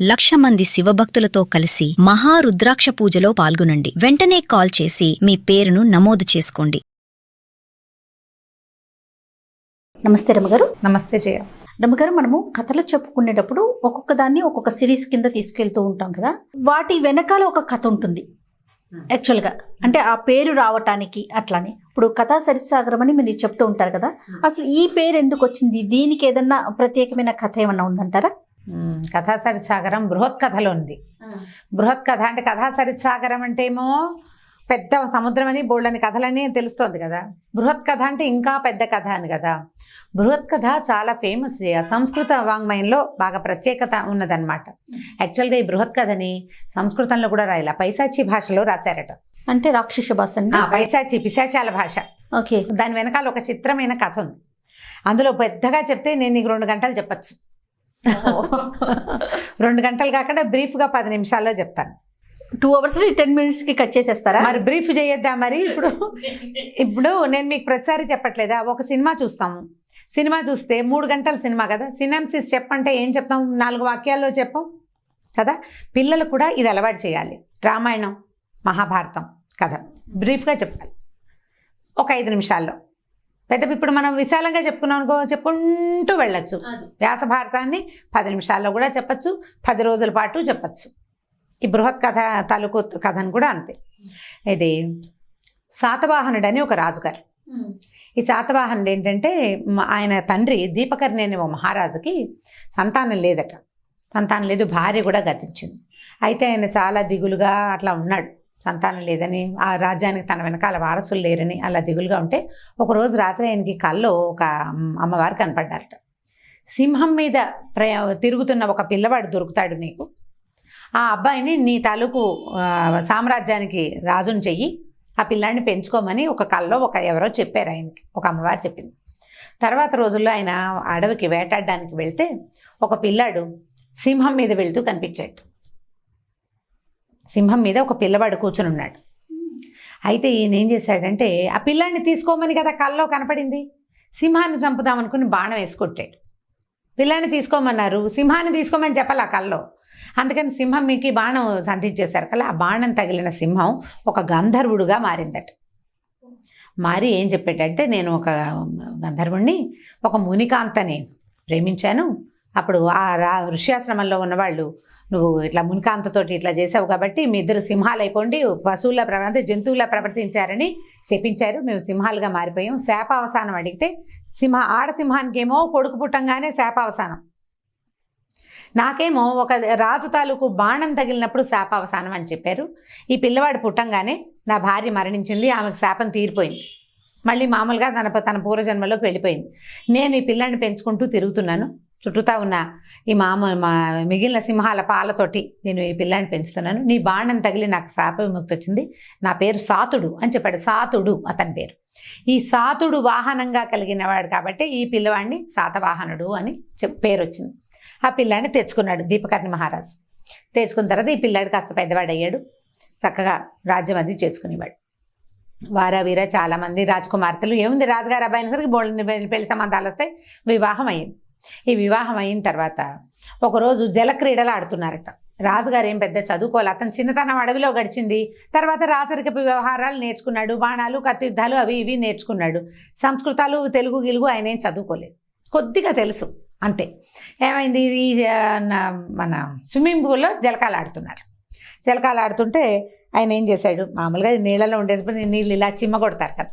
1,00,000 మంది శివభక్తులతో కలిసి మహారుద్రాక్ష పూజలో పాల్గొనండి. వెంటనే కాల్ చేసి మీ పేరును నమోదు చేసుకోండి. నమస్తే రమ్మగారు. నమస్తే జయ. రమ్మగారు, మనము కథలు చెప్పుకునేటప్పుడు ఒక్కొక్క దాన్ని ఒక్కొక్క సిరీస్ కింద తీసుకెళ్తూ ఉంటాం కదా. వాటి వెనకాల ఒక కథ ఉంటుంది యాక్చువల్గా, అంటే ఆ పేరు రావటానికి అట్లానే. ఇప్పుడు కథా సరిసాగరం అని మీరు చెప్తూ ఉంటారు కదా, అసలు ఈ పేరు ఎందుకు వచ్చింది? దీనికి ఏదన్నా ప్రత్యేకమైన కథ ఏమన్నా ఉందంటారా? కథా సరిసాగరం బృహత్ కథలో ఉంది. బృహత్ కథ అంటే కథా సరిసాగరం అంటే ఏమో పెద్ద సముద్రం అని బోళ్ళని కథలని తెలుస్తోంది కదా. బృహత్ కథ అంటే ఇంకా పెద్ద కథ అని కదా. బృహత్ కథ చాలా ఫేమస్. సంస్కృత వాంగ్మయంలో బాగా ప్రత్యేకత ఉన్నదన్నమాట. యాక్చువల్గా ఈ బృహత్ కథని సంస్కృతంలో కూడా రాయాల, పైశాచి భాషలో రాశారట. అంటే రాక్షస భాష, పైశాచి పిశాచాల భాష. ఓకే. దాని వెనకాల ఒక చిత్రమైన కథ ఉంది. అందులో పెద్దగా చెప్తే నేను నీకు 2 గంటలు చెప్పచ్చు. 2 గంటలు కాకుండా బ్రీఫ్గా 10 నిమిషాల్లో చెప్తాను. 2 hours 10 minutes కట్ చేసేస్తారా? మరి బ్రీఫ్ చేయొద్దా? మరి ఇప్పుడు నేను మీకు ప్రతిసారి చెప్పట్లేదా? ఒక సినిమా చూస్తాము, సినిమా చూస్తే 3 గంటల సినిమా కదా, సినాప్సిస్ చెప్పంటే ఏం చెప్తాం? 4 వాక్యాల్లో చెప్పం కదా. పిల్లలు కూడా ఇది అలవాటు చేయాలి. రామాయణం, మహాభారతం కథ బ్రీఫ్గా చెప్పాలి, ఒక 5 నిమిషాల్లో. ఇప్పుడు మనం విశాలంగా చెప్పుకున్నాం అనుకో, చెప్పుకుంటూ వెళ్ళచ్చు. వ్యాస భారతాన్ని 10 నిమిషాల్లో కూడా చెప్పచ్చు, 10 రోజుల పాటు చెప్పచ్చు. ఈ బృహత్ కథ తాలూకు కథను కూడా అంతే. ఇది శాతవాహనుడు అని ఒక రాజుగారు. ఈ శాతవాహనుడు ఏంటంటే, ఆయన తండ్రి దీపకర్ణి అనే ఓ మహారాజుకి సంతానం లేదట. సంతానం లేదు, భార్య కూడా గతించింది. అయితే ఆయన చాలా దిగులుగా అట్లా ఉన్నాడు, సంతానం లేదని, ఆ రాజ్యానికి తన వెనకాల వారసులు లేరని అలా దిగులుగా ఉంటే, ఒకరోజు రాత్రి ఆయనకి కల్లో ఒక అమ్మవారు కనపడ్డారట. సింహం మీద తిరుగుతున్న ఒక పిల్లవాడు దొరుకుతాడు నీకు, ఆ అబ్బాయిని నీ తాలూకు సామ్రాజ్యానికి రాజుని చెయ్యి, ఆ పిల్లాడిని పెంచుకోమని ఒక కల్లో ఎవరో చెప్పారు ఆయనకి, ఒక అమ్మవారు చెప్పింది. తర్వాత రోజుల్లో ఆయన అడవికి వేటాడడానికి వెళ్తే ఒక పిల్లాడు సింహం మీద వెళ్తూ కనిపించాడు. సింహం మీద ఒక పిల్లవాడు కూర్చుని ఉన్నాడు. అయితే ఈయన ఏం చేశాడంటే, ఆ పిల్లాడిని తీసుకోమని కదా కల్లో కనపడింది, సింహాన్ని చంపుదామనుకుని బాణం వేసుకొట్టాడు. పిల్లాన్ని తీసుకోమన్నారు, సింహాన్ని తీసుకోమని చెప్పాలి ఆ కల్లో. అందుకని సింహం మీకు బాణం సంధించేశారు కదా. ఆ బాణం తగిలిన సింహం ఒక గంధర్వుడుగా మారిందట. మారి ఏం చెప్పాడంటే, నేను ఒక గంధర్వుణ్ణి, ఒక మునికాంతని ప్రేమించాను. అప్పుడు ఆ ఋష్యాశ్రమంలో ఉన్నవాళ్ళు, నువ్వు ఇట్లా మునికాంతతోటి ఇట్లా చేసావు కాబట్టి మీ ఇద్దరు సింహాలు అయిపోండి, పశువుల జంతువులా ప్రవర్తించారని శపించారు. మేము సింహాలుగా మారిపోయాం. శాపావసానం అడిగితే ఆడసింహానికి ఏమో కొడుకు పుట్టంగానే శాపావసానం, నాకేమో ఒక రాజు తాలూకు బాణం తగిలినప్పుడు శాపావసానం అని చెప్పారు. ఈ పిల్లవాడు పుట్టంగానే నా భార్య మరణించింది, ఆమెకు శాపం తీరిపోయింది, మళ్ళీ మామూలుగా తన పూర్వజన్మలోకి వెళ్ళిపోయింది. నేను ఈ పిల్లాన్ని పెంచుకుంటూ తిరుగుతున్నాను, చుట్టూతా ఉన్న ఈ మిగిలిన సింహాల పాలతోటి నేను ఈ పిల్లాన్ని పెంచుతున్నాను. నీ బాణం తగిలి నాకు శాప విముక్తి వచ్చింది, నా పేరు సాతుడు అని చెప్పాడు. సాతుడు అతని పేరు. ఈ సాతుడు వాహనంగా కలిగిన వాడు కాబట్టి ఈ పిల్లవాడిని శాతవాహనుడు అని పేరు వచ్చింది. ఆ పిల్లాడిని తెచ్చుకున్నాడు దీపకర్ణి మహారాజు. తెచ్చుకున్న తర్వాత ఈ పిల్లాడు కాస్త పెద్దవాడు అయ్యాడు, చక్కగా రాజ్యం అది చేసుకునేవాడు. వీర చాలామంది రాజకుమార్తెలు, ఏముంది రాజుగారు అబ్బాయిన సరికి బోళ్ళని పెళ్లి సంబంధాలు వస్తాయి. వివాహం అయ్యింది. ఈ వివాహం అయిన తర్వాత ఒకరోజు జలక్రీడలు ఆడుతున్నారట. రాజుగారు ఏం పెద్ద చదువుకోవాలి, అతను చిన్నతనం అడవిలో గడిచింది. తర్వాత రాచరికపు వ్యవహారాలు నేర్చుకున్నాడు, బాణాలు కత్తి యుద్ధాలు అవి ఇవి నేర్చుకున్నాడు. సంస్కృతాలు తెలుగు గిలుగు ఆయన ఏం చదువుకోలేదు, కొద్దిగా తెలుసు అంతే. ఏమైంది, ఈ మన స్విమ్మింగ్ పూల్లో జలకాలు ఆడుతున్నారు. జలకాలు ఆడుతుంటే ఆయన ఏం చేశాడు, మామూలుగా నీళ్ళలో ఉండేటప్పుడు నీళ్ళు ఇలా చిమ్మ కొడతారు కదా,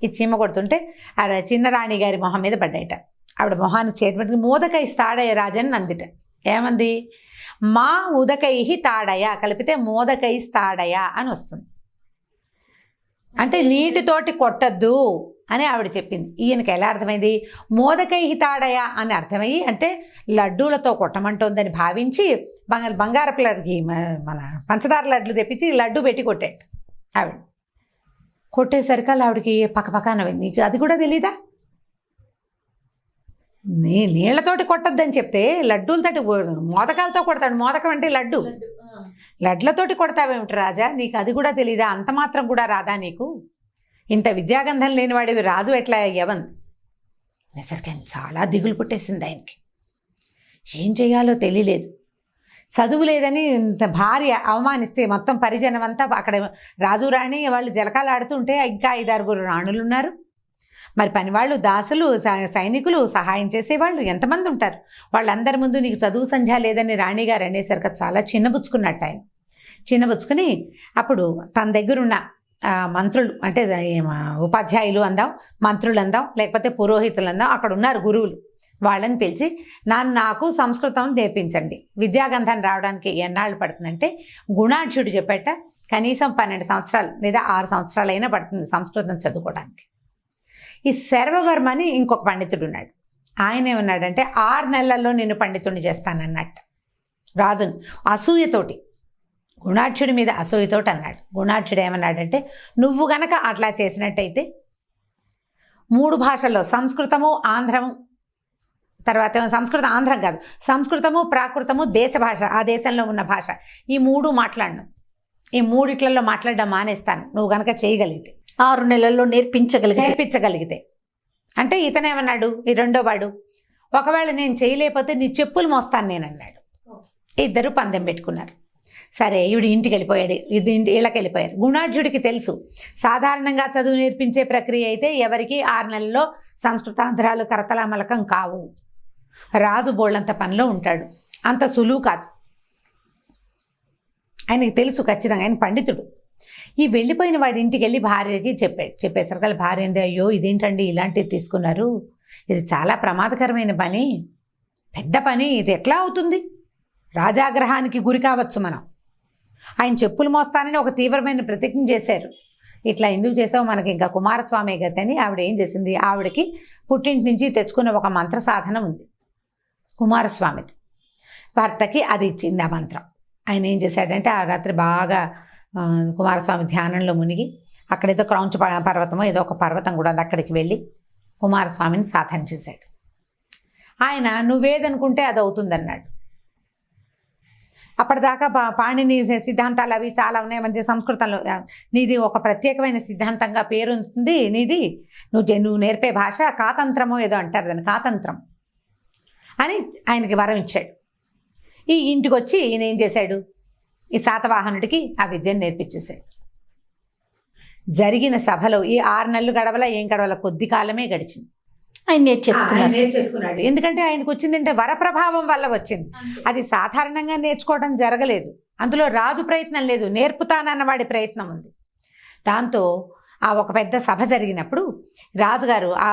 ఈ చిమ్మ కొడుతుంటే ఆ చిన్న రాణి గారి మొహం మీద పడ్డాయట. ఆవిడ మొహానికి చేయటం మోదకై తాడయ్య రాజని నందిట. ఏమంది, మా ఉదకై తాడయ కలిపితే మోదకై తాడయ అని వస్తుంది. అంటే నీటితోటి కొట్టద్దు అని ఆవిడ చెప్పింది. ఈయనకి ఎలా అర్థమైంది, మోదకై తాడయ అని అర్థమయ్యి, అంటే లడ్డూలతో కొట్టమంటోందని భావించి బంగారపు లడ్డుకి మన పంచదార లడ్లు తెప్పించి లడ్డు పెట్టి కొట్టాడు. ఆవిడ కొట్టేసరికి ఆవిడకి పక్కపక్క నవ్వింది. నీకు అది కూడా తెలీదా, నీళ్లతోటి కొట్టద్దని చెప్తే లడ్డూలతోటి మోదకాలతో కొడతాడు. మోదకం అంటే లడ్డు, లడ్లతోటి కొడతావేమిటి రాజా, నీకు అది కూడా తెలీదా, అంత మాత్రం కూడా రాదా నీకు, ఇంత విద్యాగంధం లేనివాడివి రాజు ఎట్లా అయ్యావంది. అనేసరికి ఆయన చాలా దిగులు పుట్టేసింది. ఆయనకి ఏం చేయాలో తెలియలేదు. చదువు లేదని ఇంత భార్య అవమానిస్తే మొత్తం పరిజనం అంతా అక్కడ రాజు రాణి వాళ్ళు జలకాలు ఆడుతుంటే ఇంకా 5-6 రాణులు ఉన్నారు. మరి పనివాళ్ళు, దాసులు, సైనికులు, సహాయం చేసేవాళ్ళు ఎంతమంది ఉంటారు. వాళ్ళందరి ముందు నీకు చదువు సంధ్య లేదని రాణిగారు అనేసరికి చాలా చిన్నబుచ్చుకున్నట్టు ఆయన. చిన్నబుచ్చుకుని అప్పుడు తన దగ్గరున్న మంత్రులు అంటే ఉపాధ్యాయులు అందాం, మంత్రులు అందాం, లేకపోతే పురోహితులు అందాం, అక్కడ ఉన్నారు గురువులు, వాళ్ళని పిలిచి నాకు సంస్కృతం నేర్పించండి. విద్యాగంధం రావడానికి ఎన్నాళ్ళు పడుతుందంటే గుణాఢ్యుడు చెప్పేట కనీసం 12 సంవత్సరాలు లేదా 6 సంవత్సరాలు అయినా పడుతుంది సంస్కృతం చదువుకోవడానికి. ఈ శర్వవర్మ అని ఇంకొక పండితుడు ఉన్నాడు. ఆయన ఏమన్నాడంటే 6 నెలల్లో నేను పండితుడిని చేస్తానన్నట్టు రాజును అసూయతోటి, గుణాఢ్యుడి మీద అసూయతోటి అన్నాడు. గుణాఢ్యుడు ఏమన్నాడంటే నువ్వు గనక అట్లా చేసినట్టయితే 3 భాషల్లో సంస్కృతము, ఆంధ్రము, తర్వాత సంస్కృతం ఆంధ్రం కాదు, సంస్కృతము, ప్రాకృతము, దేశ భాష, ఆ దేశంలో ఉన్న భాష, ఈ 3 మాట్లాడను, ఈ 3 మాట్లాడడం మానేస్తాను నువ్వు గనక చేయగలిగితే, 6 నెలల్లో నేర్పించగలిగితే. అంటే ఇతనేమన్నాడు ఈ రెండో వాడు, ఒకవేళ నేను చేయలేకపోతే నీ చెప్పులు మోస్తాను నేను అన్నాడు. ఇద్దరు పందెం పెట్టుకున్నారు. సరే ఈవిడ ఇంటికి వెళ్ళిపోయాడు, ఇళ్ళకి వెళ్ళిపోయారు. గుణాఢ్యుడికి తెలుసు సాధారణంగా చదువు నేర్పించే ప్రక్రియ అయితే ఎవరికి 6 నెలల్లో సంస్కృతాంధ్రాలు కరతలామలకం కావు. రాజు బోళ్ళంత పనిలో ఉంటాడు, అంత సులువు కాదు. ఆయనకి తెలుసు ఖచ్చితంగా, ఆయన పండితుడు. ఈ వెళ్ళిపోయిన వాడి ఇంటికి వెళ్ళి భార్యకి చెప్పేసరికి భార్య ఏంది, అయ్యో ఇదేంటండి ఇలాంటివి తీసుకున్నారు, ఇది చాలా ప్రమాదకరమైన పని, పెద్ద పని, ఇది ఎట్లా అవుతుంది, రాజాగ్రహానికి గురి కావచ్చు మనం. ఆయన చెప్పులు మోస్తానని ఒక తీవ్రమైన ప్రతిజ్ఞ చేశారు. ఇట్లా ఎందుకు చేసావు, మనకి ఇంకా కుమారస్వామి గతి అని ఆవిడ ఏం చేసింది, ఆవిడకి పుట్టింటి నుంచి తెచ్చుకున్న ఒక మంత్ర సాధనం ఉంది కుమారస్వామిది, భర్తకి అది ఇచ్చింది ఆ మంత్రం. ఆయన ఏం చేశాడంటే ఆ రాత్రి బాగా కుమారస్వామి ధ్యానంలో మునిగి అక్కడేదో క్రౌంచ పర్వతమో ఏదో ఒక పర్వతం కూడా అక్కడికి వెళ్ళి కుమారస్వామిని సాధన చేశాడు. ఆయన నువ్వేదనుకుంటే అది అవుతుందన్నాడు. అప్పటిదాకా పాణిని సిద్ధాంతాలు అవి చాలా ఉన్నాయి, మంచి సంస్కృతంలో నీది ఒక ప్రత్యేకమైన సిద్ధాంతంగా పేరు ఉంటుంది నీది, నువ్వు నేర్పే భాష కాతంత్రమో ఏదో అంటారు దాన్ని, కాతంత్రం అని ఆయనకి వరం ఇచ్చాడు. ఈ ఇంటికి వచ్చి ఈయన ఏం చేశాడు, ఈ శాతవాహనుడికి ఆ విద్యను నేర్పించేశాడు. జరిగిన సభలో ఈ 6 నెలలు గడవల ఏం గడవల, కొద్ది కాలమే గడిచింది. ఆయన నేర్చేసుకున్నాడు. ఎందుకంటే ఆయనకు వచ్చిందంటే వరప్రభావం వల్ల వచ్చింది, అది సాధారణంగా నేర్చుకోవడం జరగలేదు. అందులో రాజు ప్రయత్నం లేదు, నేర్పుతానన్న వాడి ప్రయత్నం ఉంది. దాంతో ఆ ఒక పెద్ద సభ జరిగినప్పుడు రాజుగారు ఆ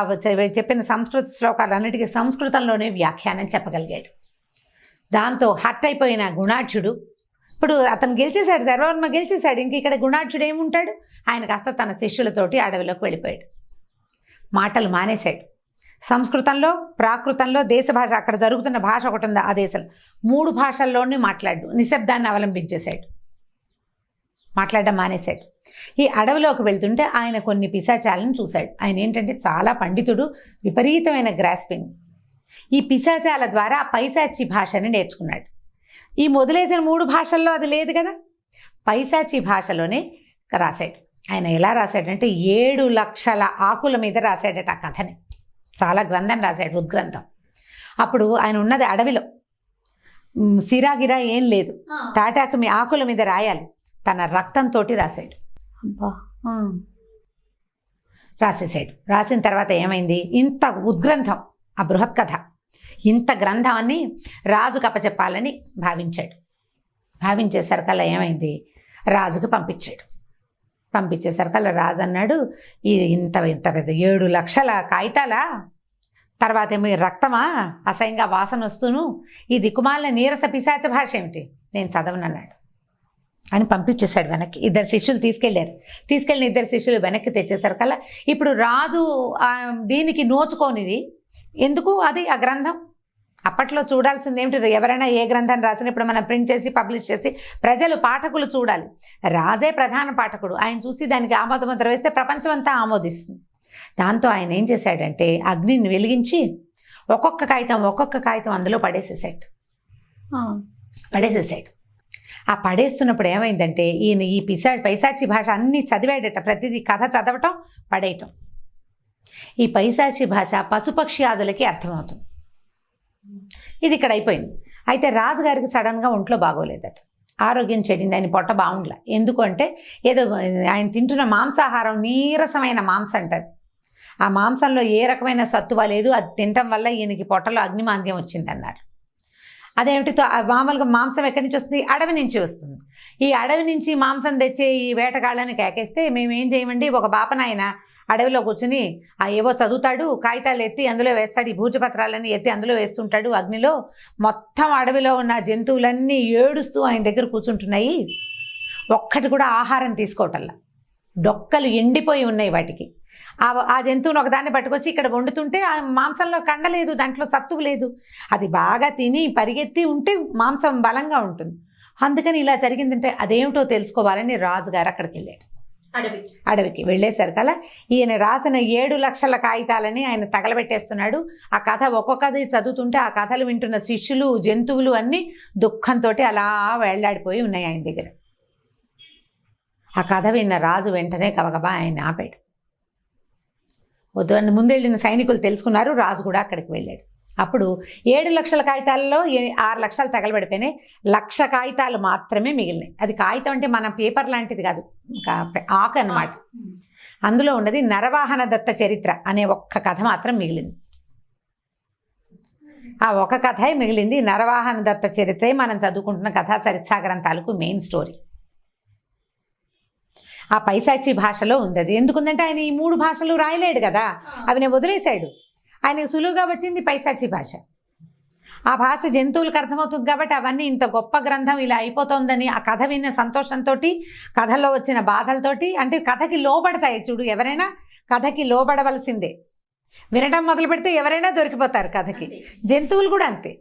చెప్పిన సంస్కృత శ్లోకాలన్నిటికీ సంస్కృతంలోనే వ్యాఖ్యానం చెప్పగలిగాడు. దాంతో హర్ట్ అయిపోయిన గుణాఢ్యుడు, ఇప్పుడు అతను గెలిచేశాడు, శర్వవర్మ గెలిచేశాడు, ఇంక ఇక్కడ గుణాఢ్యుడు ఏముంటాడు, ఆయన కాస్త తన శిష్యులతోటి అడవిలోకి వెళ్ళిపోయాడు, మాటలు మానేశాడు. సంస్కృతంలో, ప్రాకృతంలో, దేశ భాష, అక్కడ జరుగుతున్న భాష ఒకటి ఉంది ఆ దేశంలో, 3 భాషల్లోనే మాట్లాడు, నిశ్శబ్దాన్ని అవలంబించేశాడు, మాట్లాడడం మానేశాడు. ఈ అడవిలోకి వెళ్తుంటే ఆయన కొన్ని పిశాచాలను చూశాడు. ఆయన ఏంటంటే చాలా పండితుడు, విపరీతమైన గ్రాస్పింగ్. ఈ పిశాచాల ద్వారా పైశాచి భాషని నేర్చుకున్నాడు. ఈ మొదలేసిన 3 భాషల్లో అది లేదు కదా, పైశాచి భాషలోనే రాశాడు. ఆయన ఎలా రాశాడంటే 7 లక్షల ఆకుల మీద రాశాడట ఆ కథని, చాలా గ్రంథం రాశాడు, ఉద్గ్రంథం. అప్పుడు ఆయన ఉన్నది అడవిలో, సిరాగిరా ఏం లేదు, తాటాకు మీ ఆకుల మీద రాయాలి, తన రక్తంతో రాశాడు. రాసిన తర్వాత ఏమైంది, ఇంత ఉద్గ్రంథం, ఆ బృహత్ కథ, ఇంత గ్రంథాన్ని రాజుకు అప్పచెప్పాలని భావించాడు. భావించేసరికల్లా ఏమైంది, రాజుకు పంపించేసరికల్లా రాజు అన్నాడు, ఇది ఇంత పెద్ద 7 లక్షల కాగితాలా, తర్వాత ఏమో రక్తమా, అసహ్యంగా వాసన వస్తూను, ఈ దిక్కుమాలిన నీరస పిశాచ భాష ఏమిటి, నేను చదవనన్నాడు అని పంపించేశాడు వెనక్కి. 2 శిష్యులు తీసుకెళ్ళిన 2 శిష్యులు వెనక్కి తెచ్చేసరికల్లా ఇప్పుడు రాజు దీనికి నోచుకోనిది ఎందుకు, అది ఆ గ్రంథం అప్పట్లో చూడాల్సింది ఏమిటి, ఎవరైనా ఏ గ్రంథం రాసినా ఇప్పుడు మనం ప్రింట్ చేసి పబ్లిష్ చేసి ప్రజలు పాఠకులు చూడాలి, రాజే ప్రధాన పాఠకుడు, ఆయన చూసి దానికి ఆమోదముద్ర వేస్తే ప్రపంచం అంతా ఆమోదిస్తుంది. దాంతో ఆయన ఏం చేశాడంటే అగ్నిని వెలిగించి ఒక్కొక్క కాగితం అందులో పడేసేసాడు. ఆ పడేస్తున్నప్పుడు ఏమైందంటే ఈయన ఈ పైశాచి భాష అన్నీ చదివాడట, ప్రతిదీ కథ చదవటం పడేయటం. ఈ పైశాచి భాష పశుపక్ష్యాదులకి అర్థమవుతుంది. ఇది ఇక్కడ అయిపోయింది. అయితే రాజుగారికి సడన్గా ఒంట్లో బాగోలేదట, ఆరోగ్యం చెడింది, ఆయన పొట్ట బాగుండలే. ఎందుకంటే ఏదో ఆయన తింటున్న మాంసాహారం నీరసమైన మాంసం అంటది. ఆ మాంసంలో ఏ రకమైన సత్తువ లేదు, అది తినటం వల్ల ఈయనకి పొట్టలో అగ్నిమాంద్యం వచ్చిందన్నారు. అదేమిటితో మామూలుగా మాంసం ఎక్కడి నుంచి వస్తుంది? అడవి నుంచి వస్తుంది. ఈ అడవి నుంచి మాంసం తెచ్చే ఈ వేటగాళ్ళని కేకేస్తే మేమేం చేయమండి, ఒక బాపనాయన అడవిలో కూర్చుని ఏవో చదువుతాడు, కాగితాలు ఎత్తి అందులో వేస్తాడు, ఈ భూజపత్రాలన్నీ ఎత్తి అందులో వేస్తుంటాడు అగ్నిలో. మొత్తం అడవిలో ఉన్న జంతువులన్నీ ఏడుస్తూ ఆయన దగ్గర కూర్చుంటున్నాయి, ఒక్కటి కూడా ఆహారం తీసుకోవటల్లా, డొక్కలు ఎండిపోయి ఉన్నాయి వాటికి. ఆ జంతువును ఒకదాన్ని పట్టుకొచ్చి ఇక్కడ వండుతుంటే ఆ మాంసంలో కండలేదు, దాంట్లో సత్తువు లేదు, అది బాగా తిని పరిగెత్తి ఉంటే మాంసం బలంగా ఉంటుంది. అందుకని ఇలా జరిగిందంటే అదేమిటో తెలుసుకోవాలని రాజుగారు అక్కడికి వెళ్ళాడు. అడవికి వెళ్ళేసరికల్లా ఈయన రాసిన 7 లక్షల కాగితాలని ఆయన తగలబెట్టేస్తున్నాడు. ఆ కథ ఒక్కొక్కది చదువుతుంటే ఆ కథలు వింటున్న శిష్యులు, జంతువులు అన్నీ దుఃఖంతో అలా వేళ్లాడిపోయి ఉన్నాయి ఆయన దగ్గర. ఆ కథ విన్న రాజు వెంటనే గబగబా ఆయన ఆపాడు. వద్దు అని ముందెళ్ళిన సైనికులు తెలుసుకున్నారు, రాజు కూడా అక్కడికి వెళ్ళాడు. అప్పుడు 7 లక్షల కాగితాలలో 6 లక్షలు తగలబడిపోయినాయి, 1,00,000 కాగితాలు మాత్రమే మిగిలినాయి. అది కాగితం అంటే మన పేపర్ లాంటిది కాదు, ఆకు అన్నమాట. అందులో ఉన్నది నరవాహన దత్త చరిత్ర అనే ఒక్క కథ మాత్రం మిగిలింది. ఆ ఒక కథే మిగిలింది. నరవాహన దత్త చరిత్రే మనం చదువుకుంటున్న కథా చరిత్సాగరం తాలూకు మెయిన్ స్టోరీ. ఆ పైశాచి భాషలో ఉంది. అది ఎందుకుందంటే ఆయన ఈ 3 భాషలు రాయలేడు కదా, అవి నేను వదిలేశాడు. ఆయనకు సులువుగా వచ్చింది పైశాచి భాష. ఆ భాష జంతువులకు అర్థమవుతుంది కాబట్టి అవన్నీ ఇంత గొప్ప గ్రంథం ఇలా అయిపోతుందని ఆ కథ విన్న సంతోషంతో, కథలో వచ్చిన బాధలతోటి, అంటే కథకి లోబడతాయి చూడు, ఎవరైనా కథకి లోబడవలసిందే. వినడం మొదలు పెడితే ఎవరైనా దొరికిపోతారు కథకి. జంతువులు కూడా అంతే,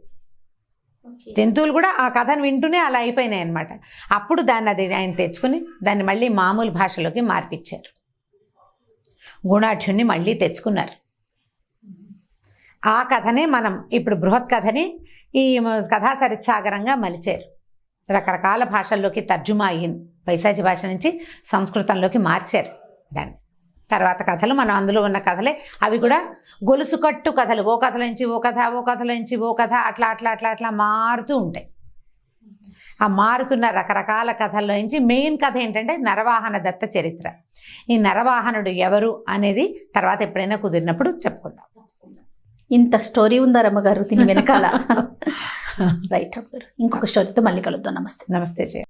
జంతువులు కూడా ఆ కథను వింటూనే అలా అయిపోయినాయి అనమాట. అప్పుడు అది ఆయన తెచ్చుకుని దాన్ని మళ్ళీ మామూలు భాషలోకి మార్పిచ్చారు. గుణాఢ్యుణ్ణి మళ్ళీ తెచ్చుకున్నారు. ఆ కథనే మనం ఇప్పుడు బృహత్ కథని ఈ కథా చరిత్సాగరంగా మలిచారు. రకరకాల భాషల్లోకి తర్జుమా అయ్యింది. పైశాచి భాష నుంచి సంస్కృతంలోకి మార్చారు దాన్ని. తర్వాత కథలు మనం అందులో ఉన్న కథలే, అవి కూడా గొలుసు కట్టు కథలు. ఓ కథల నుంచి ఓ కథ, ఓ కథల నుంచి ఓ కథ, అట్లా అట్లా అట్లా అట్లా మారుతూ ఉంటాయి. ఆ మారుతున్న రకరకాల కథల్లో నుంచి మెయిన్ కథ ఏంటంటే నరవాహన దత్త చరిత్ర. ఈ నరవాహనుడు ఎవరు అనేది తర్వాత ఎప్పుడైనా కుదిరినప్పుడు చెప్పుకుందాం. ఇంత స్టోరీ ఉందా రమ్మగారు దీని వెనకాల? రైట్ అమ్మగారు, ఇంకొక స్టోరీతో మళ్ళీ కలుద్దాం. నమస్తే. నమస్తే.